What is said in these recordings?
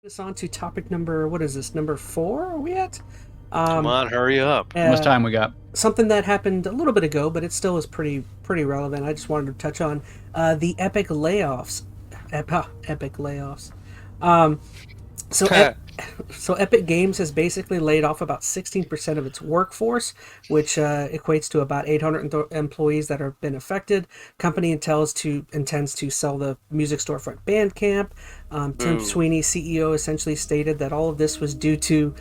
This on to topic number, what is this, number 4 are we at? Come on, hurry up. How much time we got? Something that happened a little bit ago, but it still is pretty relevant. I just wanted to touch on the epic layoffs. Epic layoffs. So Epic Games has basically laid off about 16% of its workforce, which equates to about 800 employees that have been affected. Company intends to sell the music storefront Bandcamp. Tim Sweeney, CEO, essentially stated that all of this was due to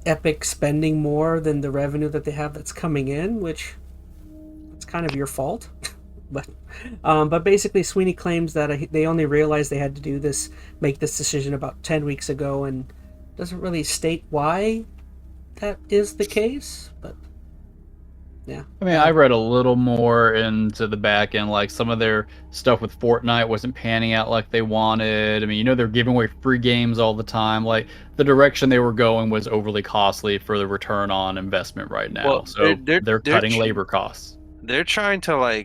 Epic spending more than the revenue that they have that's coming in, which it's kind of your fault. But basically, Sweeney claims that they only realized they had to make this decision about 10 weeks ago, and doesn't really state why that is the case. But yeah, I mean, I read a little more into the back end, like some of their stuff with Fortnite wasn't panning out like they wanted. I mean, they're giving away free games all the time. Like, the direction they were going was overly costly for the return on investment right now. Well, so they're cutting labor costs. They're trying to,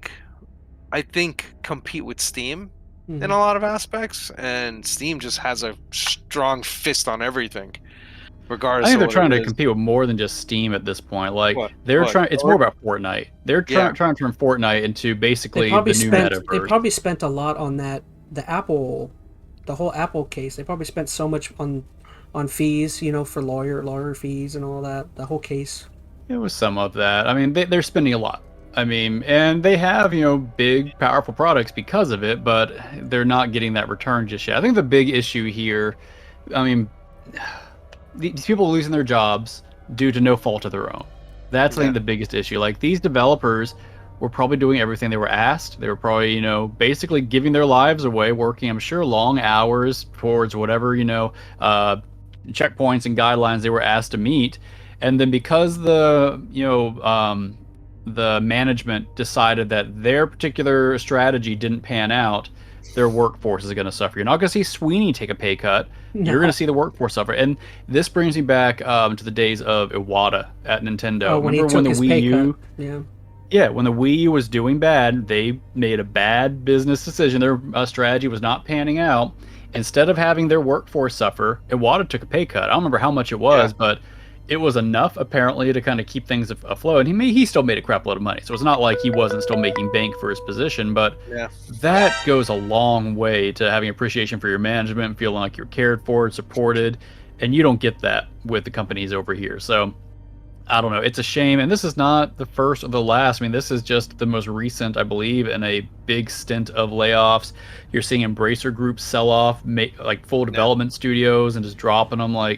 I think, compete with Steam in a lot of aspects, and Steam just has a strong fist on everything. Regardless, I think they're trying to compete with more than just Steam at this point. It's more about Fortnite. They're trying to turn Fortnite into basically the new metaverse. They probably spent a lot on that. The whole Apple case. They probably spent so much on fees, for lawyer fees and all that. The whole case. It was some of that. I mean, they're spending a lot. I mean, and they have, big, powerful products because of it, but they're not getting that return just yet. I think the big issue here, I mean, these people losing their jobs due to no fault of their own. That's, I think, the biggest issue. Like, these developers were probably doing everything they were asked. They were probably, basically giving their lives away, working, I'm sure, long hours towards whatever, checkpoints and guidelines they were asked to meet. And then because the management decided that their particular strategy didn't pan out, their workforce is going to suffer. You're not going to see Sweeney take a pay cut. No. You're going to see the workforce suffer. And this brings me back to the days of Iwata at Nintendo. Oh, when Remember when the Wii U? Yeah, when the Wii U was doing bad, they made a bad business decision. Their strategy was not panning out. Instead of having their workforce suffer, Iwata took a pay cut. I don't remember how much it was, but it was enough, apparently, to kind of keep things afloat. And he still made a crap load of money. So it's not like he wasn't still making bank for his position. But that goes a long way to having appreciation for your management, feeling like you're cared for, supported. And you don't get that with the companies over here. So, I don't know. It's a shame. And this is not the first or the last. I mean, this is just the most recent, I believe, in a big stint of layoffs. You're seeing Embracer Group sell off, full development studios and just dropping them.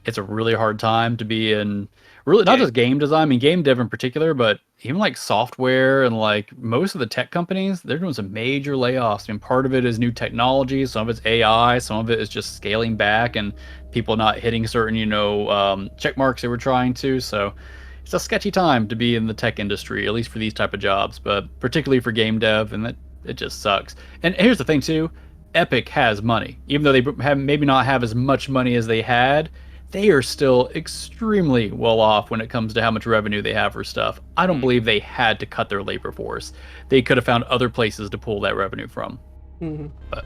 It's a really hard time to be in, really, not just game design, I mean, game dev in particular, but even software and most of the tech companies, they're doing some major layoffs. I mean, part of it is new technology, some of it's AI, some of it is just scaling back and people not hitting certain, check marks they were trying to. So it's a sketchy time to be in the tech industry, at least for these type of jobs, but particularly for game dev, and it just sucks. And here's the thing too, Epic has money. Even though they maybe not have as much money as they had, they are still extremely well off when it comes to how much revenue they have for stuff. I don't believe they had to cut their labor force. They could have found other places to pull that revenue from. But